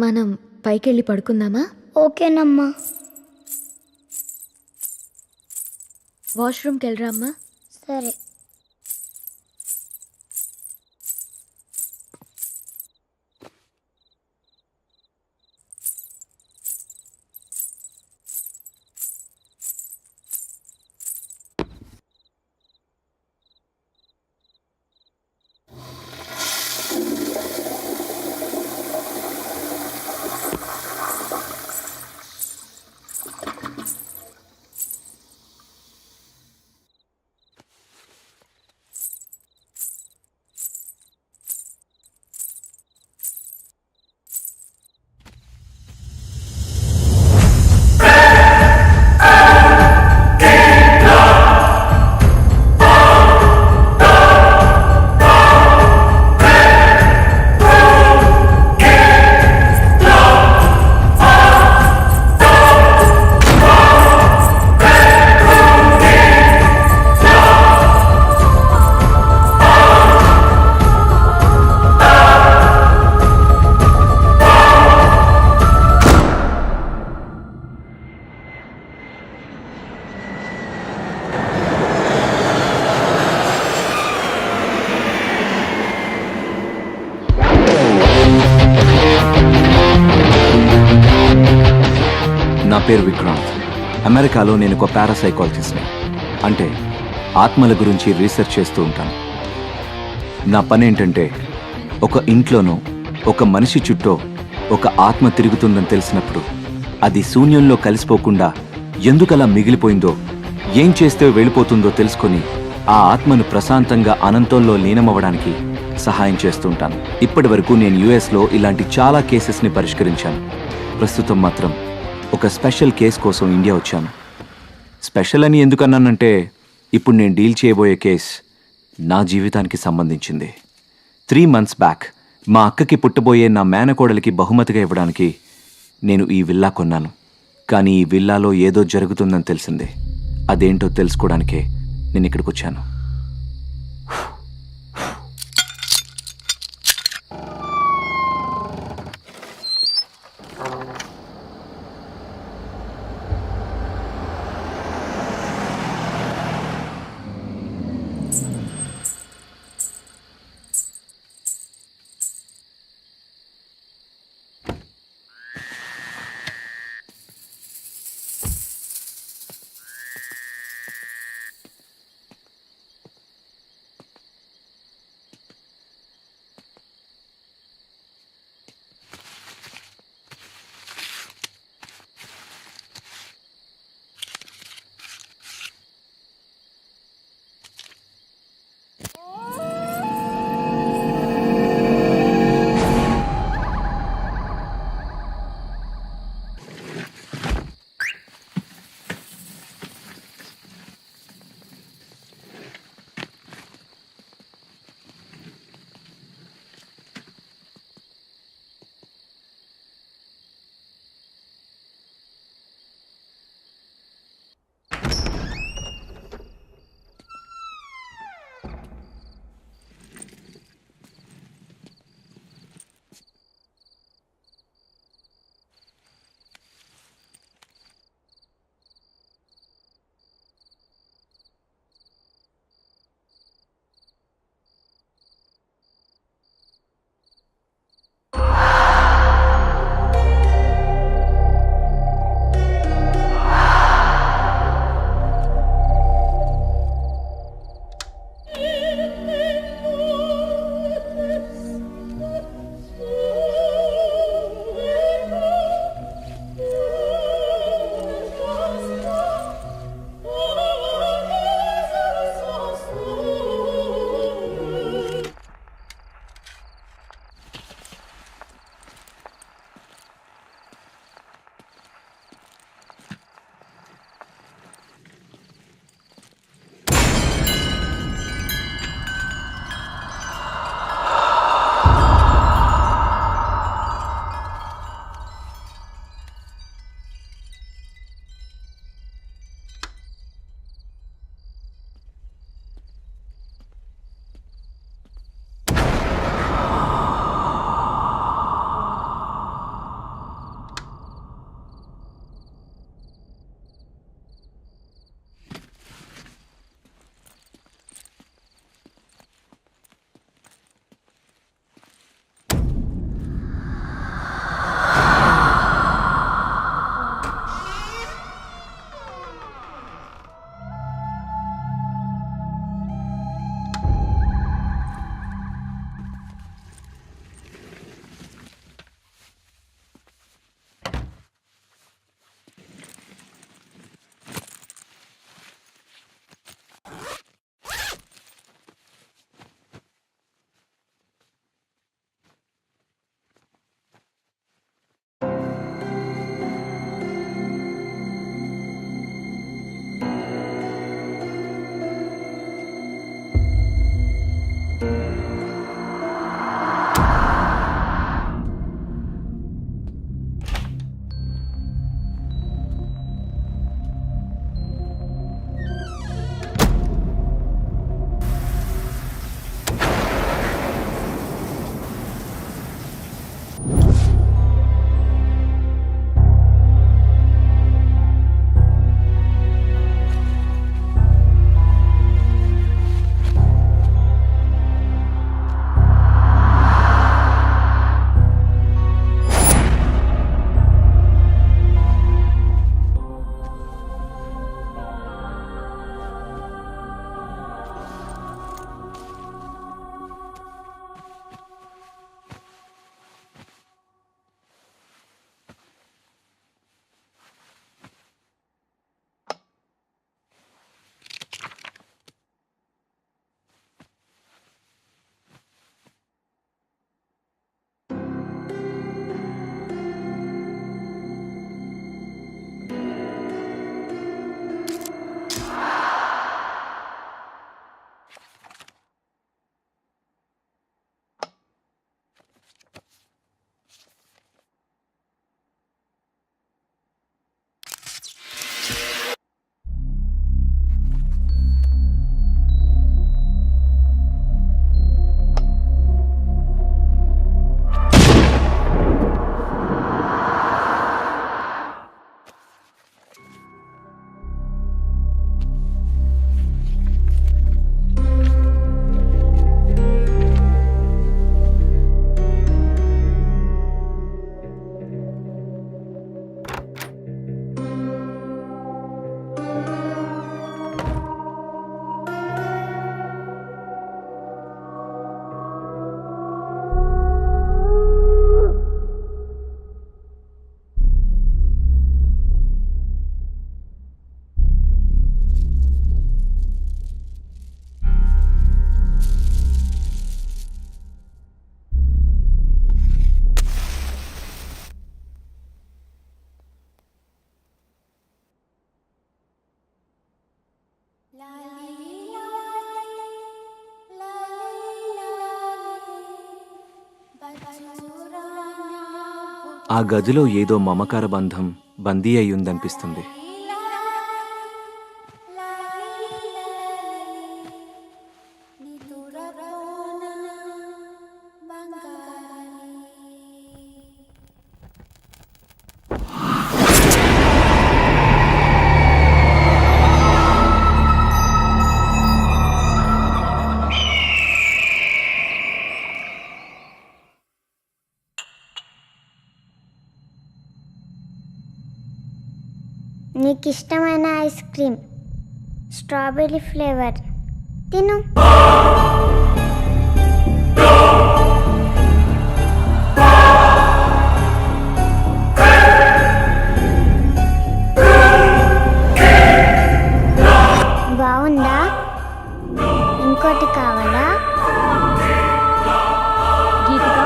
మనం పైకెళ్ళి పడుకుందామా? ఓకేనమ్మా. వాష్రూమ్కి వెళ్ళరా అమ్మా. సరే. నా పేరు విక్రాంత్. అమెరికాలో నేను ఒక పారాసైకాలజిస్ట్ని, అంటే ఆత్మల గురించి రీసెర్చ్ చేస్తూ ఉంటాను. నా పని ఏంటంటే, ఒక ఇంట్లోనూ ఒక మనిషి చుట్టూ ఒక ఆత్మ తిరుగుతుందని తెలిసినప్పుడు అది శూన్యంలో కలిసిపోకుండా ఎందుకలా మిగిలిపోయిందో, ఏం చేస్తే వెళ్ళిపోతుందో తెలుసుకొని ఆ ఆత్మను ప్రశాంతంగా అనంతంలో లీనమవ్వడానికి సహాయం చేస్తుంటాను. ఇప్పటి వరకు నేను యుఎస్లో ఇలాంటి చాలా కేసెస్ని పరిష్కరించాను. ప్రస్తుతం మాత్రం ఒక స్పెషల్ కేస్ కోసం ఇండియా వచ్చాను. స్పెషల్ అని ఎందుకన్నానంటే, ఇప్పుడు నేను డీల్ చేయబోయే కేస్ నా జీవితానికి సంబంధించింది. 3 months బ్యాక్ మా అక్కకి పుట్టబోయే నా మేనకోడలికి బహుమతిగా ఇవ్వడానికి నేను ఈ విల్లా కొన్నాను. కానీ ఈ విల్లాలో ఏదో జరుగుతుందని తెలిసింది. అదేంటో తెలుసుకోవడానికే నేను ఇక్కడికి వచ్చాను. ఆ గదిలో ఏదో మమకార బంధం బందీ అయ్యుందనిపిస్తుంది. నీకు ఇష్టమైన ఐస్ క్రీమ్ స్ట్రాబెర్రీ ఫ్లేవర్ తిను. బాగుందా? ఇంకోటి కావాలా? గీతిక,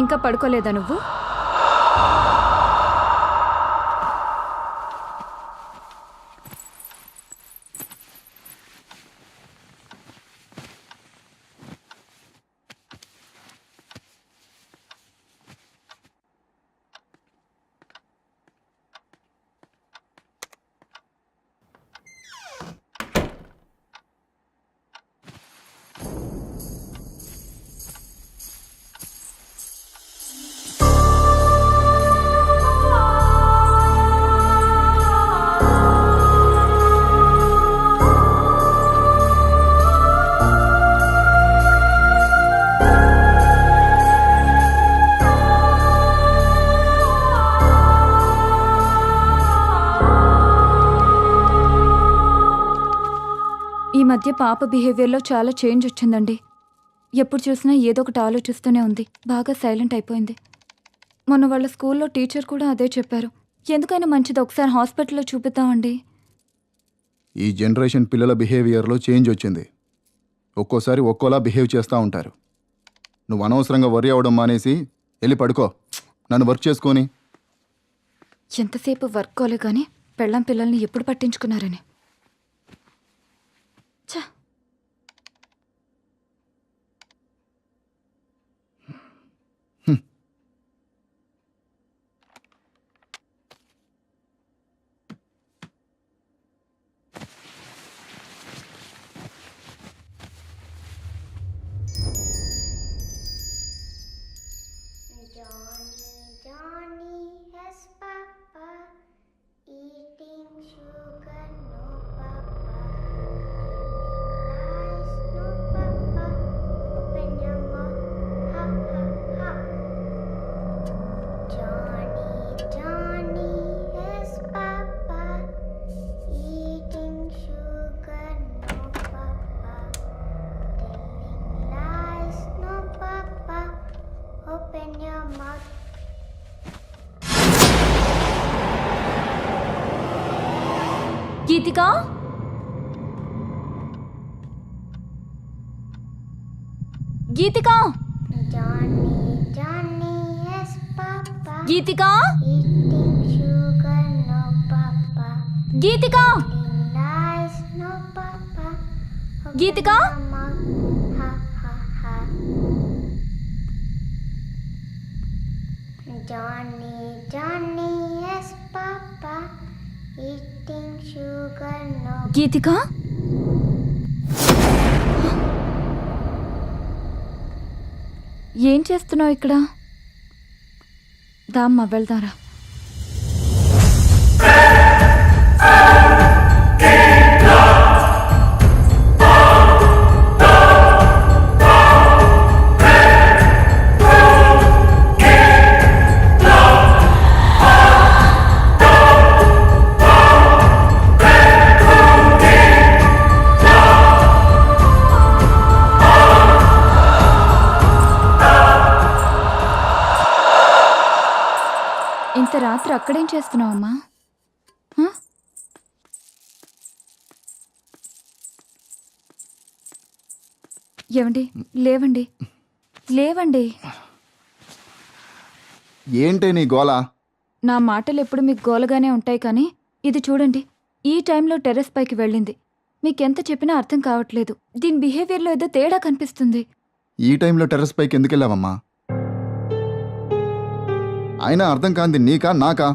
ఇంకా పడుకోలేదా నువ్వు? ఈ మధ్య పాప బిహేవియర్లో చాలా చేంజ్ వచ్చిందండి. ఎప్పుడు చూసినా ఏదో ఒకటి ఆలోచిస్తూనే ఉంది. బాగా సైలెంట్ అయిపోయింది. మొన్న వాళ్ళ స్కూల్లో టీచర్ కూడా అదే చెప్పారు. ఎందుకైనా మంచిది ఒకసారి హాస్పిటల్లో చూపిద్దామండి. ఈ జనరేషన్ పిల్లల బిహేవియర్లో చేంజ్ వచ్చింది. ఒక్కోసారి ఒక్కోలా బిహేవ్ చేస్తూ ఉంటారు. నువ్వు అనవసరంగా వర్రీ అవ్వడం మానేసి వెళ్ళి పడుకో. నన్ను వర్క్ చేసుకొని. ఎంతసేపు వర్క్ కోలే కానీ పెళ్ళాం పిల్లల్ని ఎప్పుడు పట్టించుకున్నారని. ఛ! Johnny has papa eating sugar, no papa. Lies, no papa. Open your mouth, ha ha ha. Johnny has papa eating sugar, no papa. Telling lies, no papa. Open your mouth. Geethika, Geethika, Johnny has papa Geethika, eating sugar, no papa. Geethika, Telling lies, no papa. Open Geethika. your mouth, ha ha ha. Johnny has papa eating sugar, no. గీతిక, ఏం చేస్తున్నావు ఇక్కడ? దామ్మా వెళ్దారా. ఇంత రాత్రి అక్కడేం చేస్తున్నావమ్మా? హ? ఏవండి, లేవండి, లేవండి. ఏంటే నీ గోల? నా మాటలు ఎప్పుడు మీకు గోలగానే ఉంటాయి కానీ ఇది చూడండి, ఈ టైంలో టెర్రస్ పైకి వెళ్ళింది. మీకెంత చెప్పినా అర్థం కావట్లేదు. దీని బిహేవియర్లో ఏదో తేడా కనిపిస్తుంది. ఈ టైంలో టెర్రస్ పైకి ఎందుకు వెళ్ళావమ్మా? అయినా అర్థం కాంది నీకా నాకా?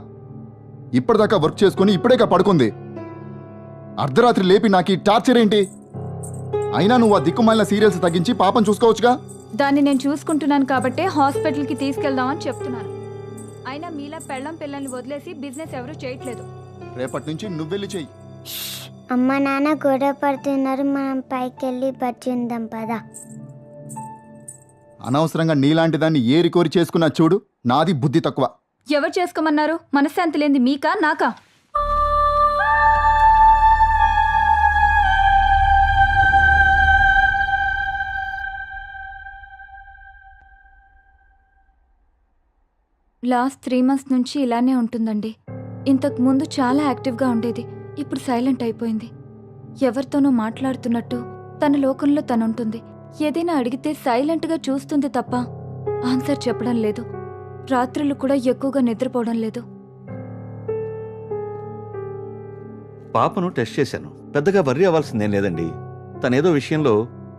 ఇప్పటిదాకా వర్క్ చేసుకుని ఇప్పుడేగా పడుకుంది. అర్ధరాత్రి లేపి నాకు ఈ టార్చర్ ఏంటి? అయినా నువ్వు ఆ దిక్కుమాలిన సీరియల్స్ తగ్గించి పాపం చూసుకోవచ్చుగా. దాన్ని నేను చూసుకుంటున్నాను కాబట్టే హాస్పిటల్కి తీసుకెళ్దామని చెప్తున్నాను. అయినా మీలా పెళ్ళం పిల్లల్ని వదిలేసి బిజినెస్ ఎవరూ చేయట్లేదు. రేపటి నుంచి నువ్వెళ్ళి చెయ్యి. అమ్మ నాన్న గొడవ పడుతున్నారు, మనం పైకి వెళ్ళి బజ్జుందాం పదా. అనవసరంగా నీలాంటి దాన్ని ఏరి కోరి చేసుకున్నా చూడు. నాది బుద్ధి తక్కువ. ఎవరు చేసుకోమన్నారు? మనశ్శాంతి లేనిది మీకా నాకా? లాస్ట్ 3 months నుంచి ఇలానే ఉంటుందండి. ఇంతకు ముందు చాలా యాక్టివ్గా ఉండేది, ఇప్పుడు సైలెంట్ అయిపోయింది. ఎవరితోనో మాట్లాడుతున్నట్టు తన లోకంలో తనుంటుంది. ఏదైనా అడిగితే సైలెంట్గా చూస్తుంది తప్ప ఆన్సర్ చెప్పడం లేదు. రాత్రులు కూడా ఎక్కువగా నిద్రపోవడం లేదు. పాపను టెస్ట్ చేశాను. పెద్దగా వర్రీ అవ్వాల్సిందేం లేదండి. తనేదో విషయంలో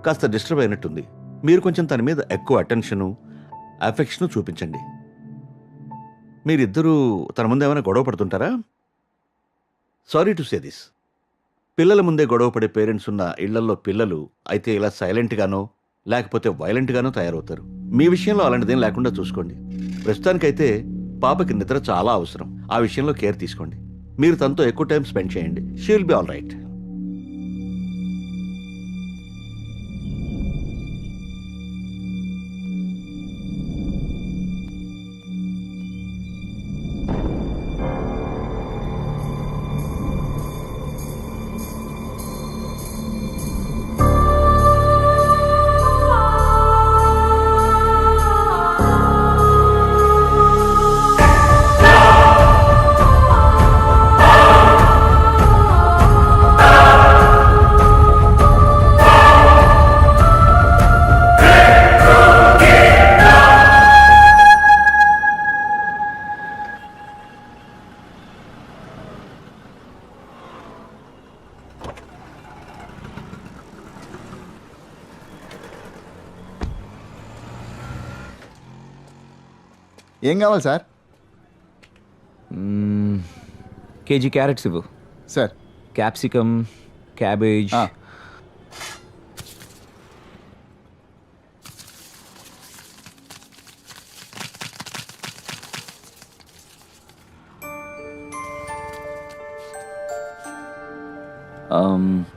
కాస్త డిస్టర్బ్ అయినట్టుంది. మీరు కొంచెం తన మీద ఎక్కువ అటెన్షను, అఫెక్షను చూపించండి. మీరిద్దరూ తన ముందు ఏమైనా గొడవ పడుతుంటారా? Sorry to say this. పిల్లల ముందే గొడవ పడే పేరెంట్స్ ఉన్న ఇళ్లల్లో పిల్లలు అయితే ఇలా సైలెంట్గానో లేకపోతే వైలెంట్గానో తయారవుతారు. మీ విషయంలో అలాంటిదేం లేకుండా చూసుకోండి. ప్రస్తుతానికైతే పాపకి నిద్ర చాలా అవసరం. ఆ విషయంలో కేర్ తీసుకోండి. మీరు తనతో ఎక్కువ టైం స్పెండ్ చేయండి. She will be all right. ఏం కావాలి సార్? కేజీ క్యారెట్స్ ఇవ్వు. Sir capsicum, cabbage. ఆ.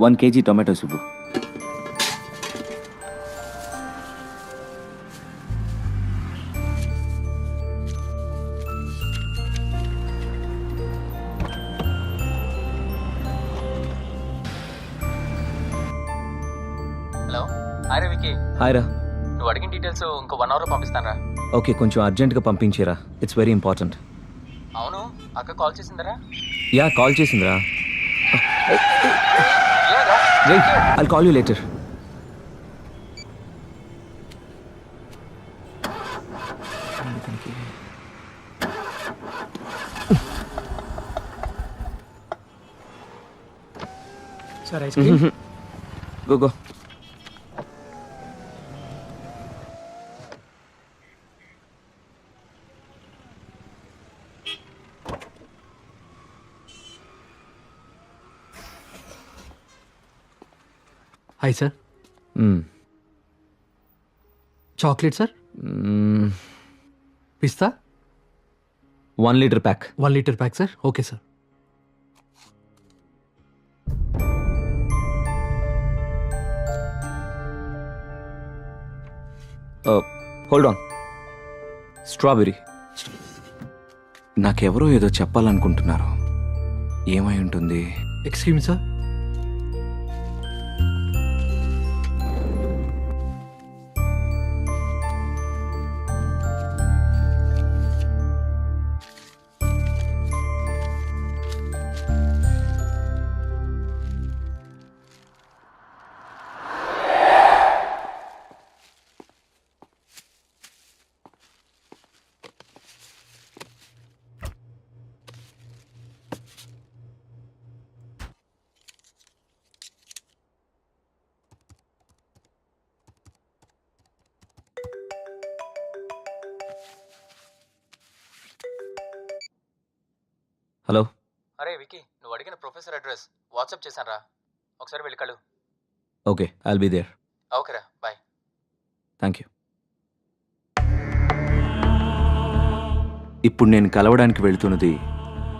వన్ కేజీ టొమాటోస్ ఇవ్వు. హలో, హాయ్ రవికి. హాయ్ రా. నువ్వు అడిగిన డీటెయిల్స్ ఇంకో 1 hourలో పంపిస్తానరా. ఓకే, కొంచెం అర్జెంట్గా పంపించేరా. It's very important. అవును, అక్క కాల్ చేసిందరా? యా, కాల్ చేసిందిరా. లేదా? Right, I'll call you later. Sir ice cream. Go go. Hi sir. Chocolate sir. పిస్తా 1 litre pack. 1 litre pack sir. Okay sir. Hold on. Strawberry. నాకెవరో ఏదో చెప్పాలనుకుంటున్నారు. ఏమై ఉంటుంది? Excuse sir. హలో. అరే వికీ, నువ్వు అడిగిన ప్రొఫెసర్ అడ్రస్ వాట్సాప్ చేశాను రా, ఒకసారి వెళ్ళి కలు. Okay, I'll be there. ఓకేరా, బాయ్. Thank you. ఇప్పుడు నేను కలవడానికి వెళ్తున్నది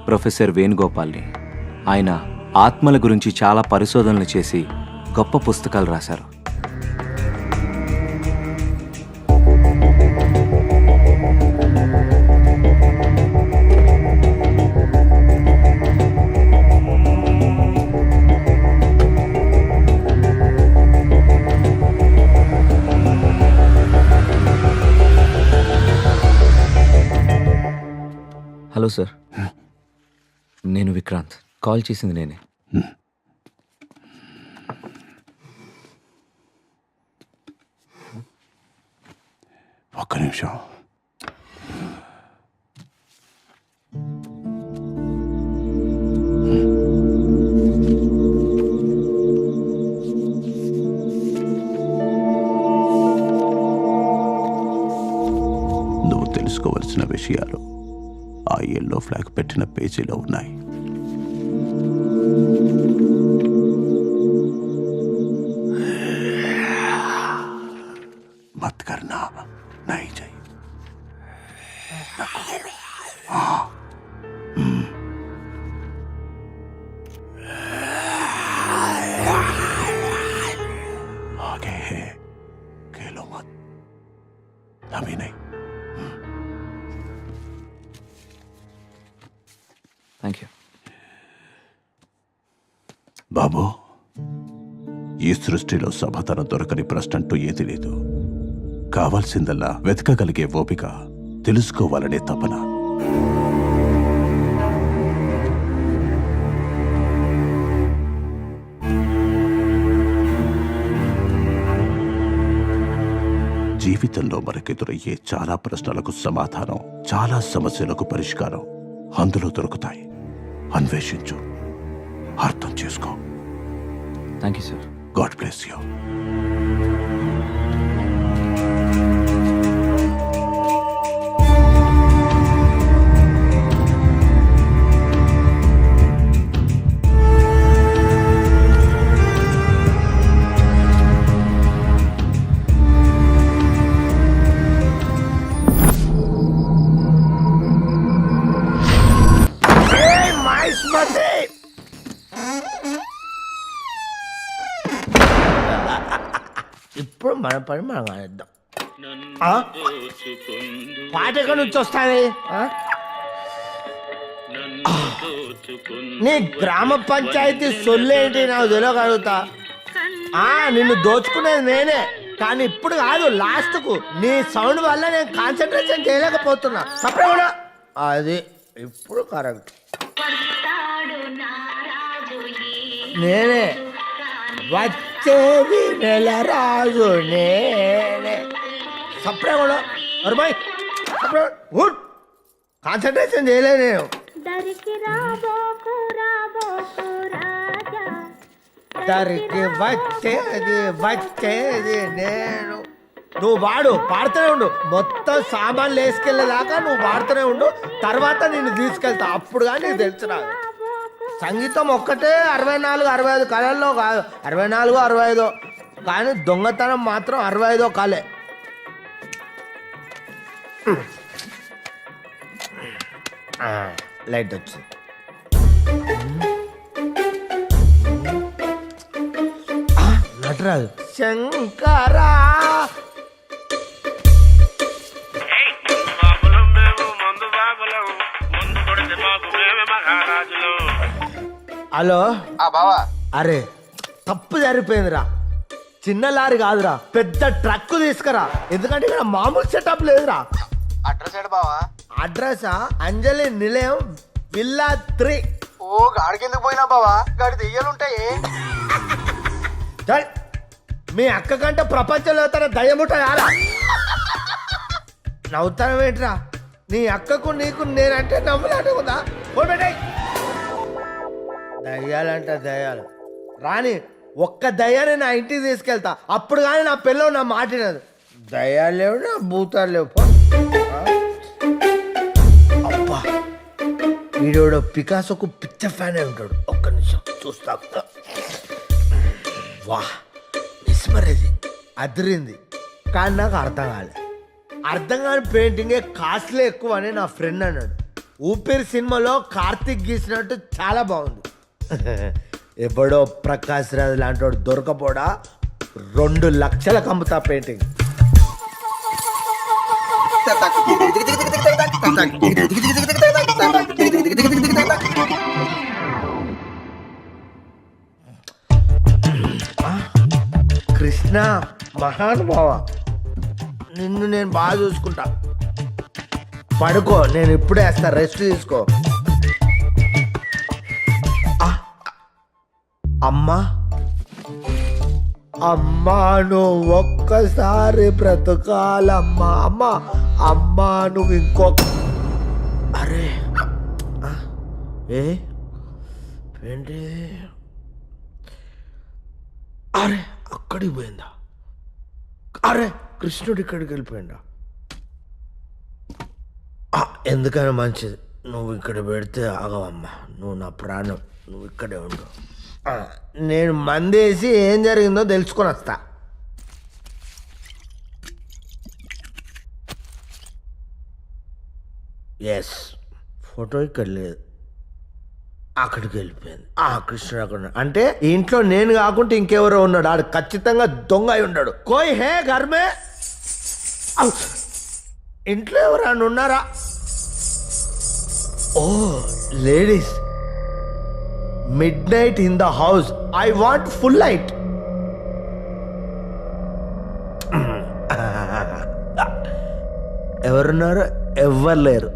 ప్రొఫెసర్ వేణుగోపాల్ని. ఆయన ఆత్మల గురించి చాలా పరిశోధనలు చేసి గొప్ప పుస్తకాలు రాశారు. హలో సార్, నేను విక్రాంత్. కాల్ చేసింది నేనే. ఒక్క నిమిషం. నువ్వు తెలుసుకోవలసిన విషయాలు ఆ ఎల్లో ఫ్లాగ్ పెట్టిన పేజీలో ఉన్నాయి. మత్ కర్నా నహీ चाहिए. आगे है, खेलो मत. अभी नहीं. Thank you. బాబు, ఈ సృష్టిలో సమాధానం దొరకని ప్రశ్న అంటూ ఏది లేదు. కావాల్సిందల్లా వెతకగలిగే ఓపిక, తెలుసుకోవాలనే తపన. జీవితంలో మనకెదురయ్యే చాలా ప్రశ్నలకు సమాధానం, చాలా సమస్యలకు పరిష్కారం అందులో దొరుకుతాయి. అన్వేషించు, అర్థం చేసుకో. Thank you sir. God bless you. ఇప్పుడు మన పని మనం ఆడేద్దాం. పాట ఎక్కడి నుంచి వస్తుంది? నీ గ్రామ పంచాయతీ సొల్లేంటి నాకు తెలియగలుగుతా. నిన్ను దోచుకునేది నేనే, కానీ ఇప్పుడు కాదు, లాస్ట్ కు నీ సౌండ్ వల్ల నేను కాన్సన్ట్రేషన్ చేయలేకపోతున్నా. తప్పకుండా అది ఇప్పుడు కరెక్ట్. నేనే వచ్చేది నెల రాజు నేనే. సప్రే కూడా అరుబాయ్, కాన్సన్ట్రేషన్ చేయలే నేను. దరికి వచ్చేది నేను. నువ్వు పాడుతూనే ఉండు, మొత్తం సామాన్లు వేసుకెళ్ళేదాకా నువ్వు పాడుతూనే ఉండు. తర్వాత నిన్ను తీసుకెళ్తా, అప్పుడు కానీ నీకు తెలుసు. నాకు సంగీతం ఒక్కటే 64, 65 కళల్లో కాదు, 64, 65, కానీ దొంగతనం మాత్రం 65 కళే. లైట్ వచ్చింది. నటరాజు శంకరా. హలో బావా. అరే తప్పు జరిగిపోయిందిరా. చిన్న లారీ కాదురా, పెద్ద ట్రక్ తీసుకురా, ఎందుకంటే ఇక్కడ మామూలు సెటప్ లేదురా. అడ్రస్ ఏడు బావా? అడ్రసా? అంజలి నిలయం, విల్లా 3. ఓ గాడికి ఎందుకు పోయినా బావా, గాడి దెయ్యాలుంటాయి. మీ అక్క కంటే ప్రపంచంలో తన దయ్యముట కాదా? నవ్వుతాను ఏంట్రా? నీ అక్కకు నీకు నేనంటే నమ్ములాంటి ఉందా? పోయి దయ్యాలంట దయ్యాలు రాని, ఒక్క దయ్యాన్ని నా ఇంటికి తీసుకెళ్తా, అప్పుడు కానీ నా పిల్లలు నా మాటినది. దయ్యాలు లేవు, నా భూతాలు లేవు. అబ్బా వీడోడు పికాసోకు పిచ్చ ఫ్యాన్ అయి ఉంటాడు. ఒక్క నిమిషం చూస్తా. వా మిస్మరేజింగ్, అదిరింది. కానీ నాకు అర్థం కాలేదు. అర్థం కాని పెయింటింగే కాస్ట్లీ ఎక్కువ అని నా ఫ్రెండ్ అన్నాడు. ఊపిరి సినిమాలో కార్తిక్ గీసినట్టు చాలా బాగుంది. ఎప్పుడో ప్రకాష్ రాజ్ లాంటి వాడు దొరకపోడా 2 లక్షలకు అమ్ముతా పెయింటింగ్. కృష్ణ మహానుభావ, నిన్ను నేను బాగా చూసుకుంటా. పడుకో, నేను ఇప్పుడే వేస్తా, రెస్ట్ తీసుకో. అమ్మా అమ్మా నువ్వు ఒక్కసారి బ్రతకాలమ్మా. అమ్మా అమ్మా నువ్వు ఇంకొక. అరే ఏంటి? అరే అక్కడికి పోయిందా? అరే కృష్ణుడు ఇక్కడికి వెళ్ళిపోయిందా? ఎందుకని మంచిది, నువ్వు ఇక్కడ పెడితే ఆగవమ్మా. నువ్వు నా ప్రాణం, నువ్వు ఇక్కడే ఉండు. నేను మందేసి ఏం జరిగిందో తెలుసుకొని వస్తా. ఎస్, ఫోటో ఇక్కడ లేదు, అక్కడికి వెళ్ళిపోయింది. కృష్ణుడు అక్కడ ఉన్నాడు. అంటే ఇంట్లో నేను కాకుండా ఇంకెవరో ఉన్నాడు. ఆడు ఖచ్చితంగా దొంగ అయి ఉన్నాడు. కోయ్ హే ఘర్మే, ఇంట్లో ఎవరైనా ఉన్నారా? ఓ ladies, midnight in the house. I want full light. ఎవరున్నారు? ఎవ్వరు లేరు.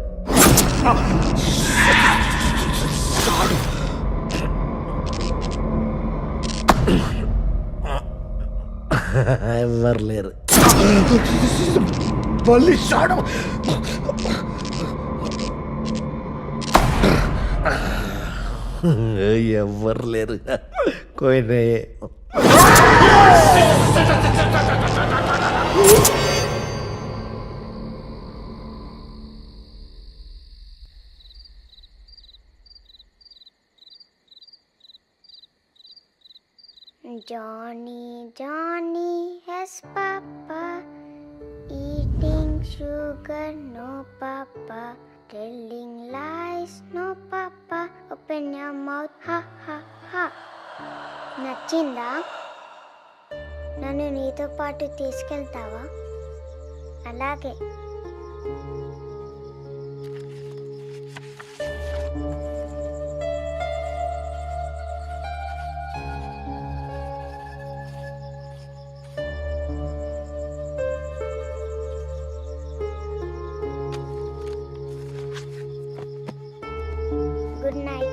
ఎవ్వరు లేరు. బలిశాడు. ఎవ్వరు లేరు. కోయినాయే. Johnny, Johnny has papa, eating sugar, no papa, telling lies, no papa, open your mouth, ha ha ha. నచ్చిందా? నన్ను నీతో పాటు తీసుకెళ్తావా? అలాగే. Good night.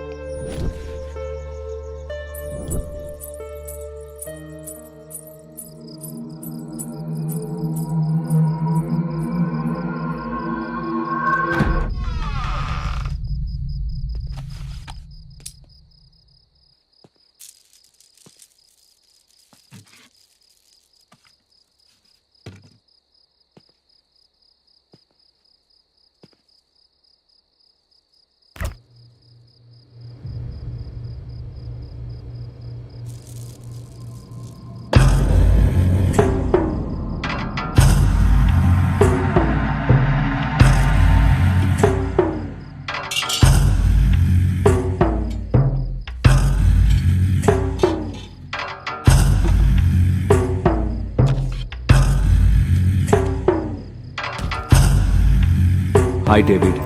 Hi David,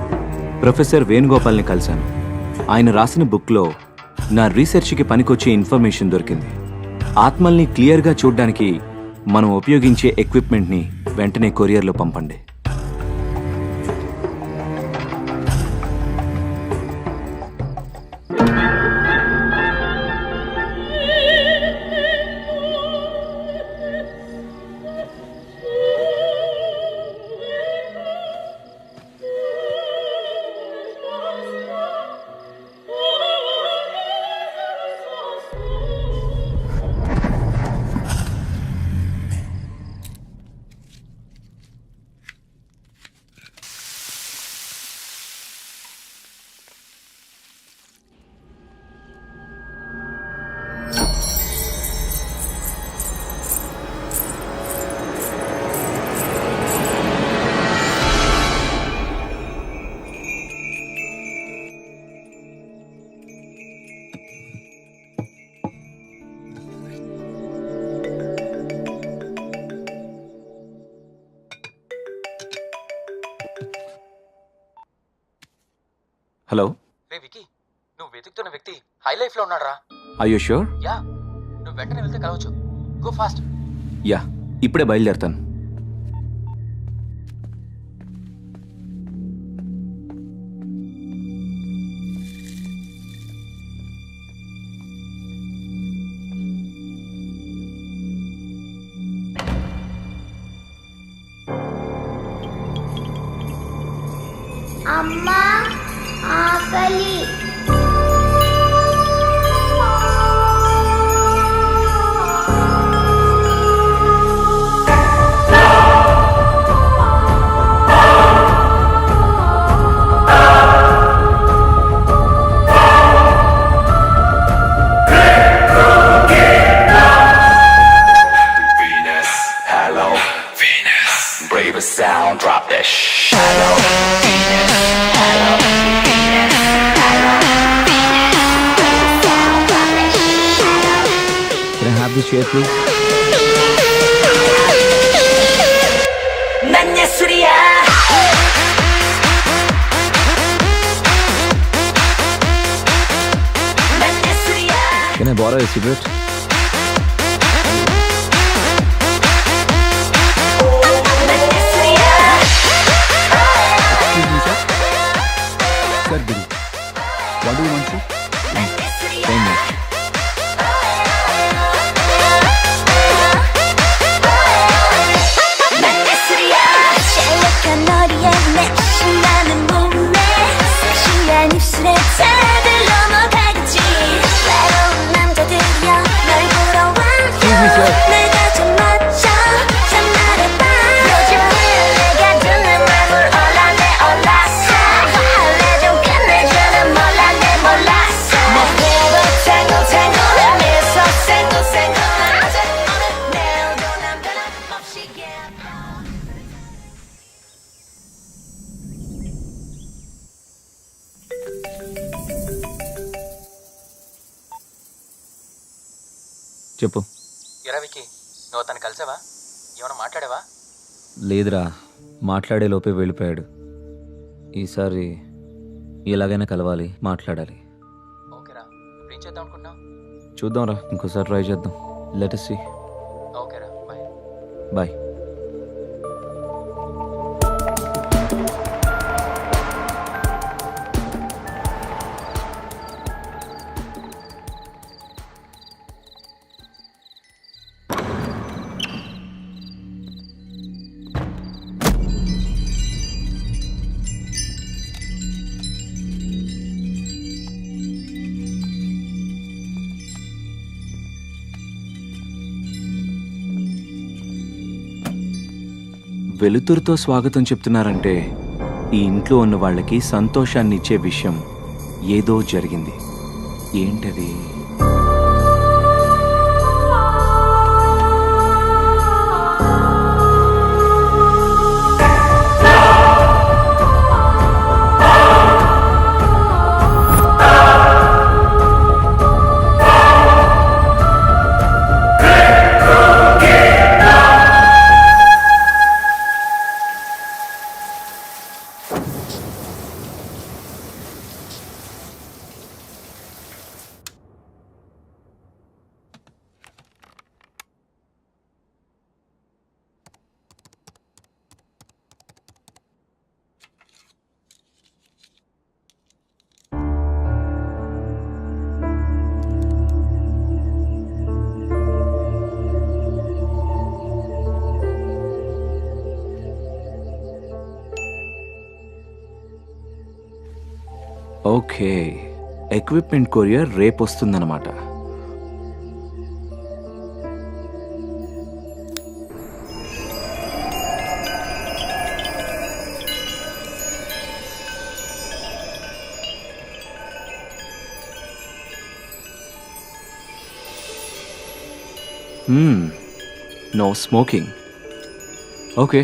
professor వేణుగోపాల్ని కలిశాను. ఆయన రాసిన బుక్లో నా రీసెర్చ్కి పనికొచ్చే ఇన్ఫర్మేషన్ దొరికింది. ఆత్మల్ని క్లియర్గా చూడ్డానికి మనం ఉపయోగించే ఎక్విప్మెంట్ని వెంటనే కొరియర్లో పంపండి. హలో, రే వికీ, నువ్వు వెతుకుతున్న వ్యక్తి హై లైఫ్లో ఉన్నాడు రా. I you sure? యా, నువ్వు వెంటనే వెళ్తే కలవచ్చు. Go fast. యా, ఇప్పుడే బయలుదేరుతాను. అమ్మా ఆకలి. Can I have this chair, please? Can I borrow a cigarette? Excuse me, sir. Sir, Guru. What do you want, sir? Same here. Excuse me, sir. చెప్పు. ఎరా వికీ, నువ్వు తను కలిసావా? ఏమైనా మాట్లాడావా? లేదురా, మాట్లాడే లోపే వెళ్ళిపోయాడు. ఈసారి ఎలాగైనా కలవాలి, మాట్లాడాలి. ఓకేరా, ఇప్పుడు ఏం చేద్దాం అనుకుంటున్నావు? చూద్దాంరా, ఇంకోసారి ట్రై చేద్దాం. Let us see. ఓకేరా, బాయ్. బాయ్. వెలుతురుతో స్వాగతం చెప్తున్నారంటే ఈ ఇంట్లో ఉన్న వాళ్ళకి సంతోషాన్ని ఇచ్చే విషయం ఏదో జరిగింది. ఏంటది? ఓకే, ఎక్విప్మెంట్ కొరియర్ రేపు వస్తుందన్నమాట. No smoking. Okay.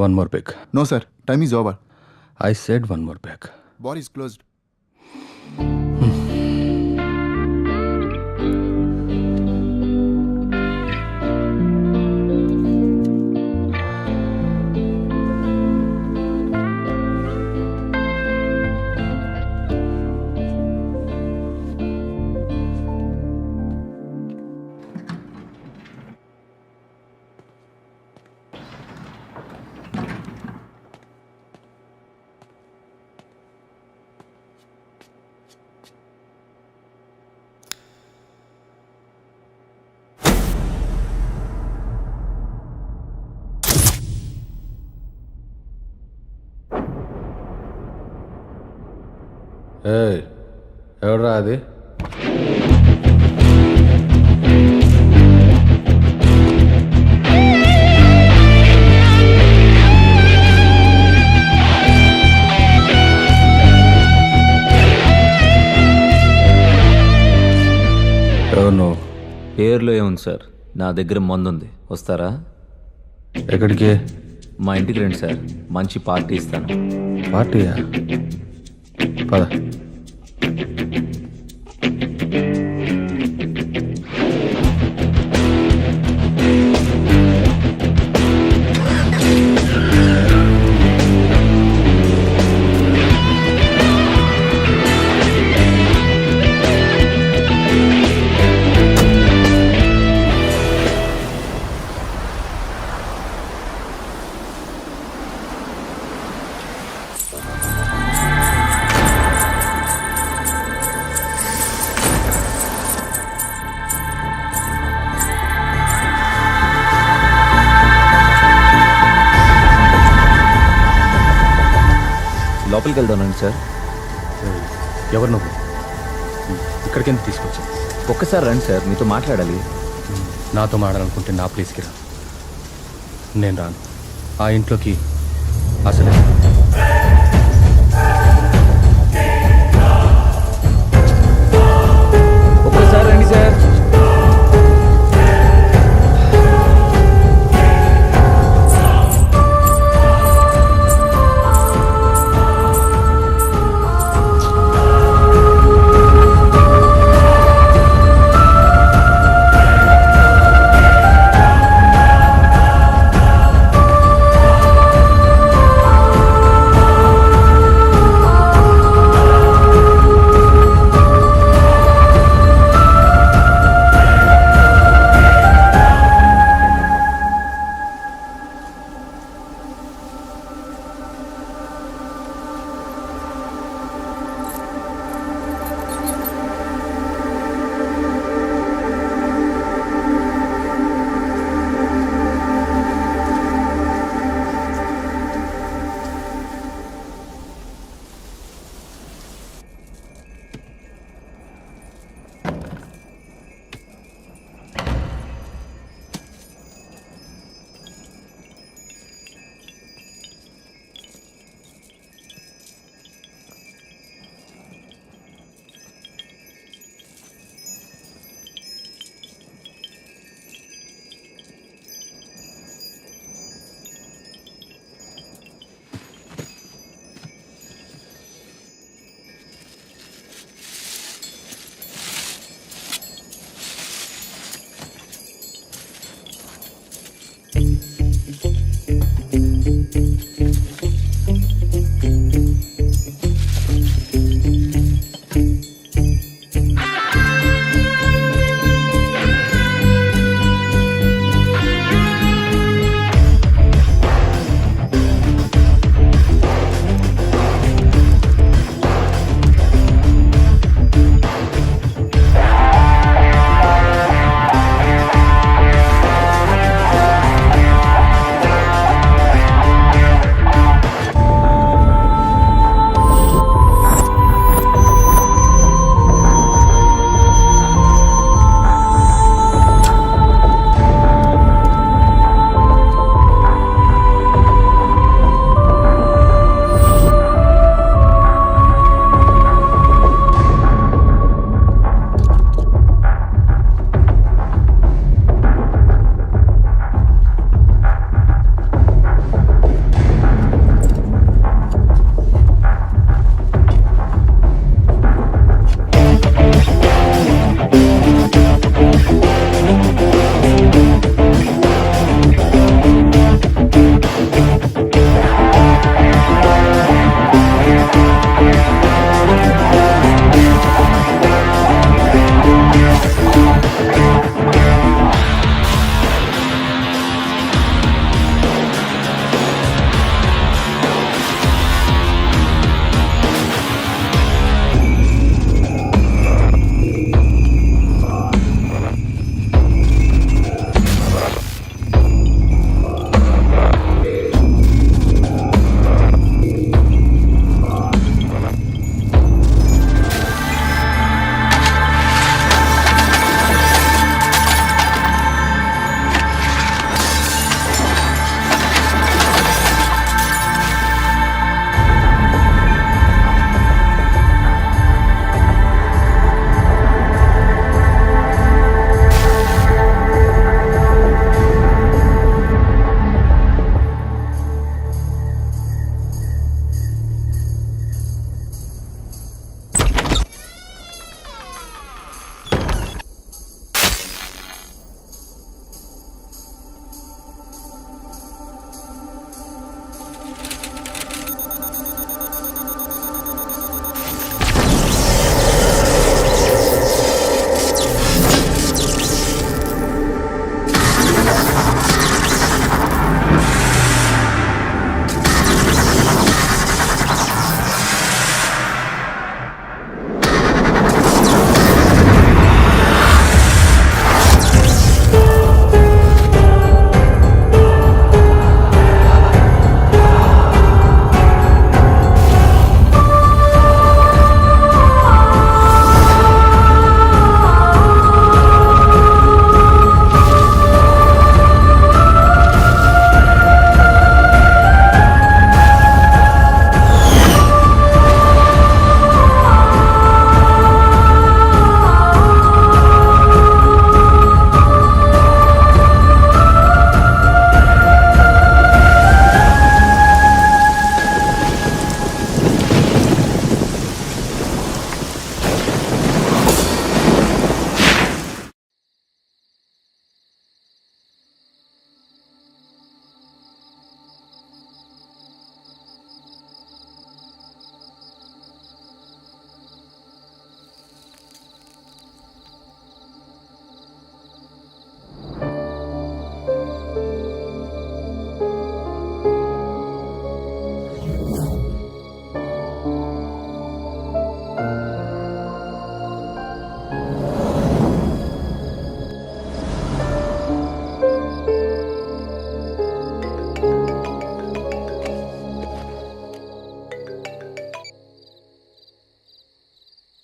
One more pick. No sir, time is over. I said one more pick. Bar is closed. Hey, ఎవడ్రా అది? ఎవరు నువ్వు? పేర్లో ఏముంది సార్, నా దగ్గర మందుంది, వస్తారా? ఎక్కడికి? మా ఇంటికి రండి సార్, మంచి పార్టీ ఇస్తాను. పార్టీయా? పద. లోపలికి వెళ్దానండి సార్. ఎవరు నువ్వు? ఇక్కడికి ఎందుకు తీసుకొచ్చా? ఒక్కసారి రండి సార్, మీతో మాట్లాడాలి. నాతో మాట్లాడాలనుకుంటే నా ప్లేస్కి రా. నేను రాను. ఆ ఇంట్లోకి అసలే ఒక్కసారి రండి sir.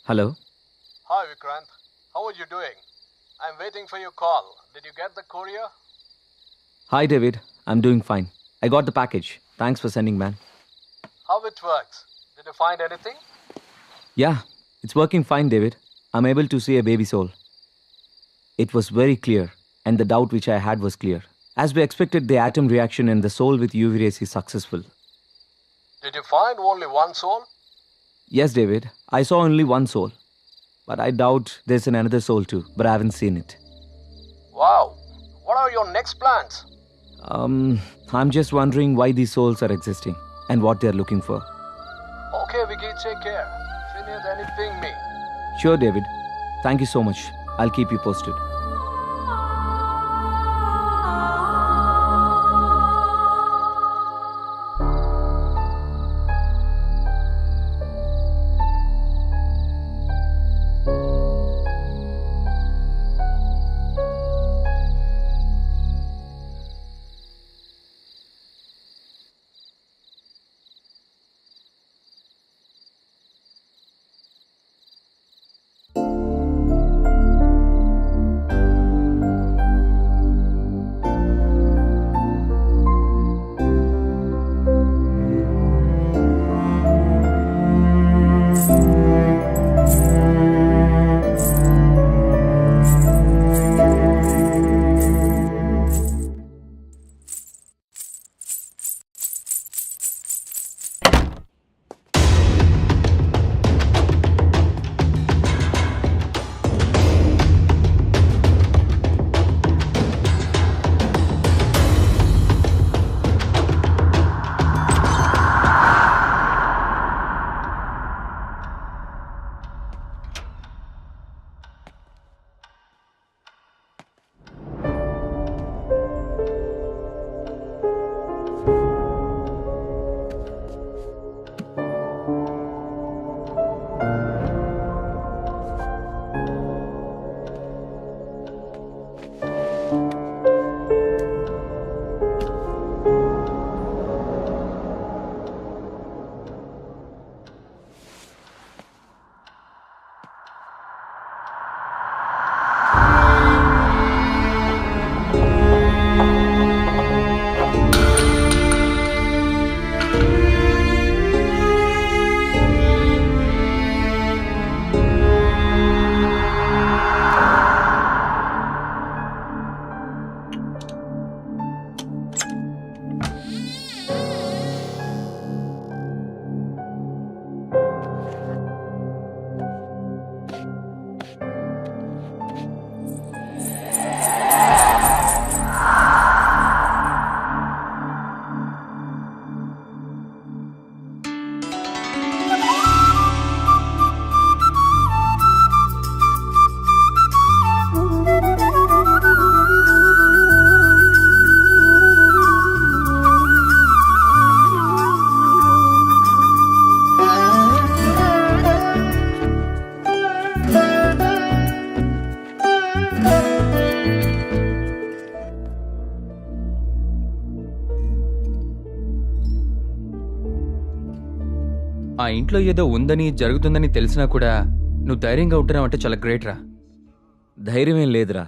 Hello Hi Vikrant, how are you doing? I'm waiting for your call. Did you get the courier? Hi David, I'm doing fine. I got the package. Thanks for sending man. How it works? Did you find anything? Yeah, it's working fine David. I'm able to see a baby soul. It was very clear, and the doubt which I had was clear. As we expected, the atom reaction in the soul with UV rays is successful. Did you find only one soul? Yes, David, I saw only one soul. But I doubt there's another soul too, but I haven't seen it. Wow. What are your next plans? I'm just wondering why these souls are existing and what they're looking for. Okay, Vicky, take care. If you need anything, me. Sure, David. Thank you so much. I'll keep you posted. ఆ ఇంట్లో ఏదో ఉందని జరుగుతుందని తెలిసినా కూడా నువ్వు ధైర్యంగా ఉంటున్నావు అంటే చాలా గ్రేట్ రా. ధైర్యమేం లేదురా.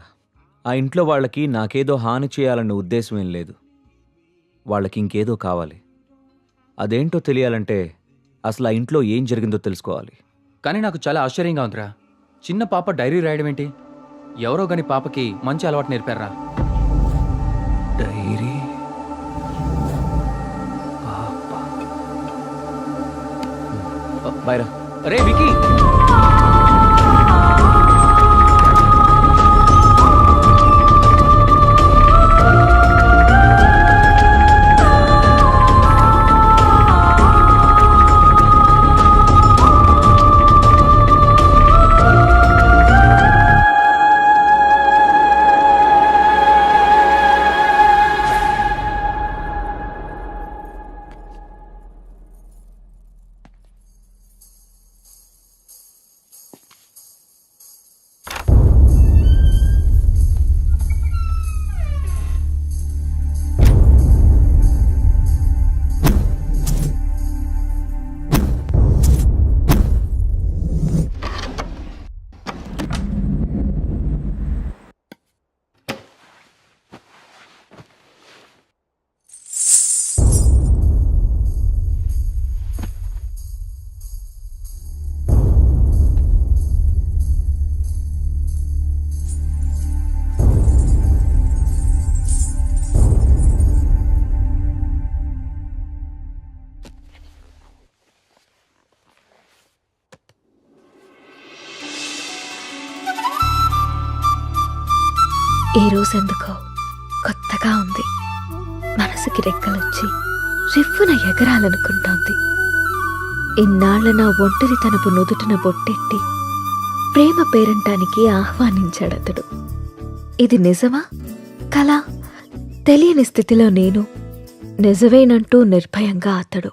ఆ ఇంట్లో వాళ్ళకి నాకేదో హాని చేయాలన్న ఉద్దేశం ఏం లేదు. వాళ్ళకి ఇంకేదో కావాలి. అదేంటో తెలియాలంటే అసలు ఆ ఇంట్లో ఏం జరిగిందో తెలుసుకోవాలి. కానీ నాకు చాలా ఆశ్చర్యంగా ఉందిరా. చిన్న పాప డైరీ రాయడం ఏంటి? ఎవరో గాని పాపకి మంచి అలవాటు నేర్పారా? డైరీ బైరా. అరే వికీ, ఈ రోజు ఎందుకో కొత్తగా ఉంది. మనసుకి రెక్కలొచ్చి రివ్వున ఎగరాలనుకుంటోంది. ఇన్నాళ్ల నా ఒంటరితనపు నుదుటిన బొట్టెట్టి ప్రేమ పేరంటానికి ఆహ్వానించాడతడు. ఇది నిజమా కలా తెలియని స్థితిలో నేను, నిజమేనంటూ నిర్భయంగా అతడు.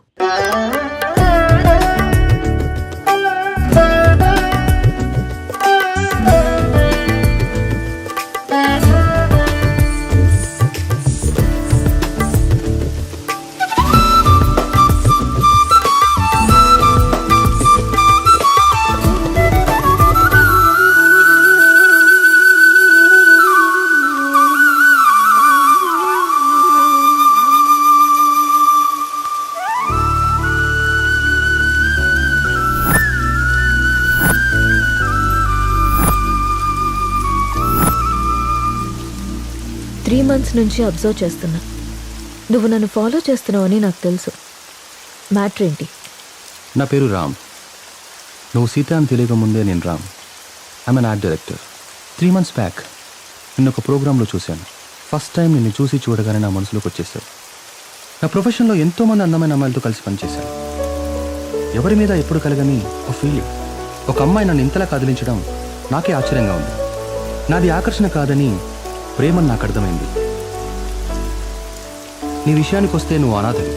months నుంచి అబ్జర్వ్ చేస్తున్నా. నువ్వు నన్ను ఫాలో చేస్తున్నావని నాకు తెలుసు. మ్యాటర్ ఏంటి? నా పేరు రామ్. నువ్వు సీత అని తెలియక ముందే నేను Ram. I'm an art director. 3 months back నిన్న ఒక ప్రోగ్రాంలో చూశాను. ఫస్ట్ టైం నిన్ను చూసి చూడగానే నా మనసులోకి వచ్చేసావు. నా ప్రొఫెషన్లో ఎంతోమంది అందమైన అమ్మాయిలతో కలిసి పనిచేశాను. ఎవరి మీద ఎప్పుడు కలగని ఒక ఫీలింగ్. ఒక అమ్మాయి నన్ను ఇంతలా కదిలించడం నాకే ఆశ్చర్యంగా ఉంది. నాది ఆకర్షణ కాదని ప్రేమని నాకు అర్థమైంది. నీ విషయానికి వస్తే నువ్వు అనాథవి.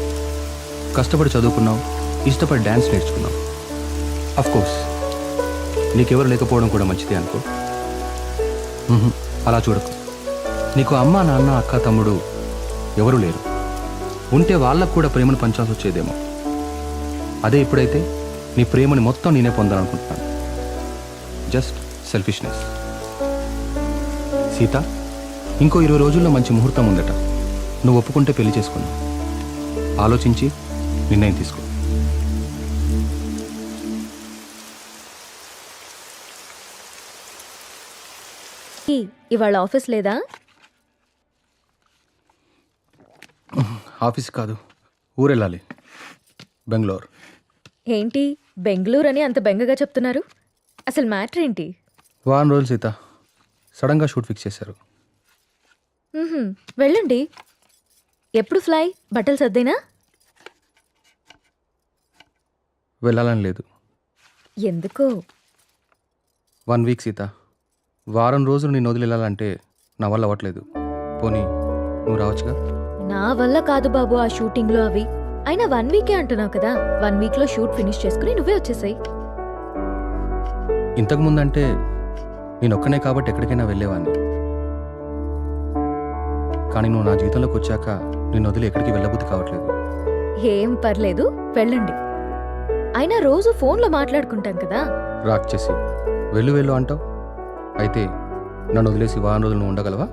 కష్టపడి చదువుకున్నావు, ఇష్టపడి డ్యాన్స్ నేర్చుకున్నావు. అఫ్కోర్స్ నీకెవరు లేకపోవడం కూడా మంచిదే అనుకో. అలా చూడకు. నీకు అమ్మ, నాన్న, అక్క, తమ్ముడు ఎవరూ లేరు. ఉంటే వాళ్ళకు కూడా ప్రేమను పంచాల్సి వచ్చేదేమో. అదే ఇప్పుడైతే నీ ప్రేమని మొత్తం నేనే పొందాలనుకుంటున్నాను. Just selfishness. సీత, ఇంకో 20 రోజుల్లో మంచి ముహూర్తం ఉందట. నువ్వు ఒప్పుకుంటే పెళ్లి చేసుకున్నావు. ఆలోచించి నిర్ణయం తీసుకో. ఇవాళ ఆఫీస్ లేదా? ఆఫీస్ కాదు, ఊరెళ్ళాలి. బెంగళూరు. ఏంటి బెంగళూరు అని అంత బెంగగా చెప్తున్నారు? అసలు మ్యాటర్ ఏంటి? వారం రోజులు సీత, సడన్గా షూట్ ఫిక్స్ చేశారు. వెళ్ళండి. ఎప్పుడు ఫ్లై? బట్టలు సర్దేనా? వెళ్ళాలని లేదు. ఎందుకో? 1 week సీత. వారం రోజులు నేను వదిలి వెళ్ళాలంటే నా వల్ల అవ్వట్లేదు. పోనీ నువ్వు రావచ్చుగా? నా వల్ల కాదు బాబు ఆ షూటింగ్లో అవి. అయినా 1 week అంటున్నావు కదా. 1 weekలో షూట్ ఫినిష్ చేసుకుని నువ్వే వచ్చేసాయి. ఇంతకు ముందంటే నేను ఒక్కనే కాబట్టి ఎక్కడికైనా వెళ్ళేవాడిని. కానీ నువ్వు నా జీవితంలోకి వచ్చాక నేను వదిలి ఎక్కడికి వెళ్ళబుద్ధి కావట్లేదు. ఏం పర్లేదు, వెళ్ళండి. అయినా రోజు ఫోన్లో మాట్లాడుకుంటాం కదా. రాక్ చేసి వెళ్ళు వెళ్ళు అంటావు. అయితే నన్ను వదిలేసి వారం రోజులు నువ్వు ఉండగలవా?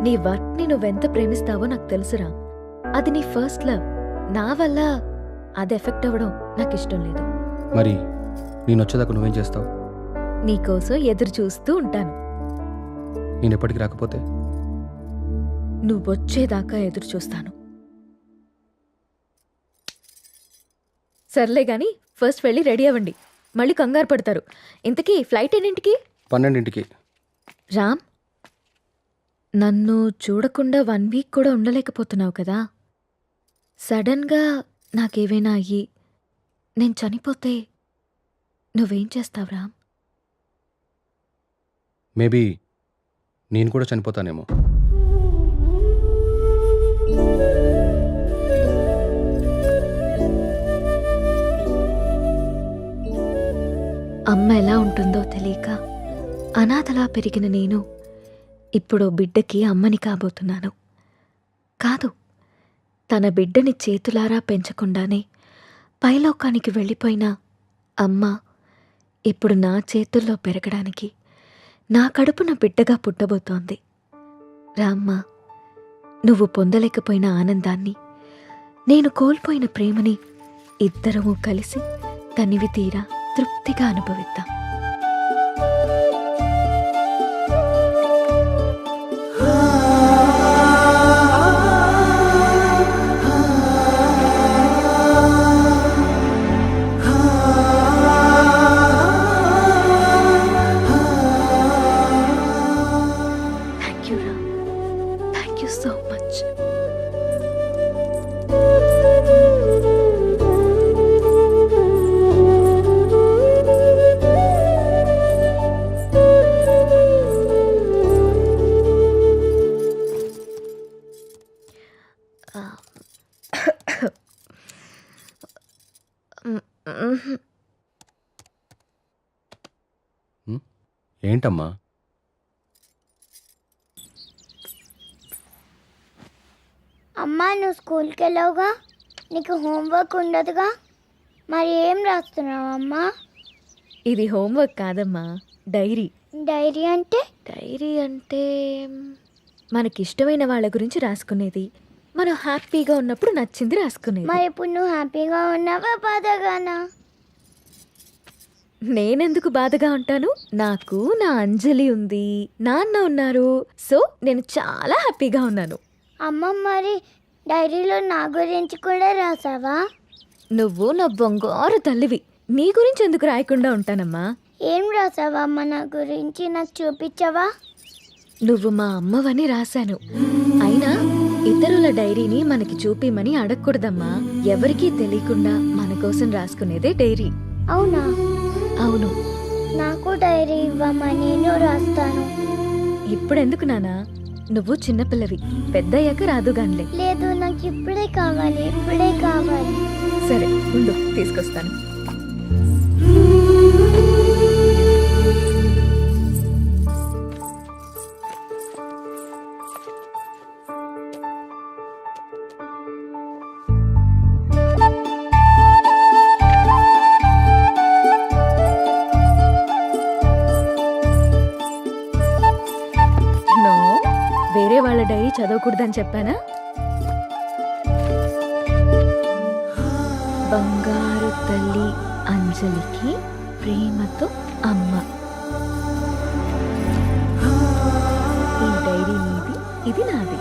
నీ వర్క్ని నువ్వెంత ప్రేమిస్తావో నాకు తెలుసురా. అది నీ ఫస్ట్ లవ్. నా వల్ల అది ఎఫెక్ట్ అవ్వడం నాకు ఇష్టం లేదు. మరి నేను వచ్చేదాకా నువ్వేం చేస్తావు? నీకోసం ఎదురు చూస్తూ ఉంటాను. నేను ఎప్పటికి రాకపోతే? నువ్వొచ్చేదాకా ఎదురు చూస్తాను. సర్లే గాని ఫస్ట్ వెళ్ళి రెడీ అవ్వండి. మళ్ళీ కంగారు పడతారు. ఇంతకీ ఫ్లైట్ ఎన్నింటికి? 12ంటికి. రామ్, నన్ను చూడకుండా 1 week కూడా ఉండలేకపోతున్నావు కదా. సడన్గా నాకేవైనా అయ్యి నేను చనిపోతే నువ్వేం చేస్తావు రామ్? మేబీ నేను కూడా చనిపోతానేమో. అమ్మ ఎలా ఉంటుందో తెలియక అనాథలా పెరిగిన నేను ఇప్పుడు బిడ్డకి అమ్మని కాబోతున్నాను. కాదు, తన బిడ్డని చేతులారా పెంచకుండానే పైలోకానికి వెళ్ళిపోయిన అమ్మ ఇప్పుడు నా చేతుల్లో పెరగడానికి నా కడుపున బిడ్డగా పుట్టబోతోంది. రామ్మ, నువ్వు పొందలేకపోయిన ఆనందాన్ని, నేను కోల్పోయిన ప్రేమని ఇద్దరము కలిసి తనివి తీరా తృప్తిగా అనుభవిద్దాం. థ్యాంక్ యూ రా. Thank you so much. ఏంటమ్మా? అమ్మా నువ్వు స్కూల్కి వెళ్ళావుగా, నీకు హోంవర్క్ ఉండదుగా, మరి ఏం రాస్తున్నావు అమ్మా? ఇది హోంవర్క్ కాదమ్మా, డైరీ. డైరీ అంటే? డైరీ అంటే మనకిష్టమైన వాళ్ళ గురించి రాసుకునేది, మనం హ్యాపీగా ఉన్నప్పుడు నచ్చింది రాసుకునేది. మరి ఇప్పుడు నువ్వు హ్యాపీగా ఉన్నావా బాధగానా? నేనెందుకు బాధగా ఉంటాను? నాకు నా అంజలి ఉంది, నాన్న ఉన్నారు, సో నేను చాలా హ్యాపీగా ఉన్నాను. అమ్మ మరి డైరీలో నా గురించి కూడా రాసావా? నువ్వు నా బంగారు తల్లివి, నీ గురించి ఎందుకు రాయకుండా ఉంటానమ్మా? ఏం రాసావా అమ్మ నా గురించి, నాకు చూపించవా? నువ్వు మా అమ్మవని రాశాను. అయినా ఇతరుల డైరీని మనకి చూపిమని అడగకూడదమ్మా. ఎవరికీ తెలియకుండా మన కోసం రాసుకునేదే డైరీ. అవునా? అవును. నాకు డైరీ ఇవ్వమ్మా, నేను రాస్తాను. ఇప్పుడెందుకు నానా? నువ్వు చిన్నపిల్లవి, పెద్దయ్యాక రాదుగాన్లే. లేదు, నాకు ఇప్పుడే కావాలి, ఇప్పుడే కావాలి. సరే ఉండు, తీసుకొస్తాను. వేరే వాళ్ళ డైరీ చదవకూడదని చెప్పానా? బంగారు తల్లి అంజలికి ప్రేమతో అమ్మ. ఈ డైరీ నీది, ఇది నాది.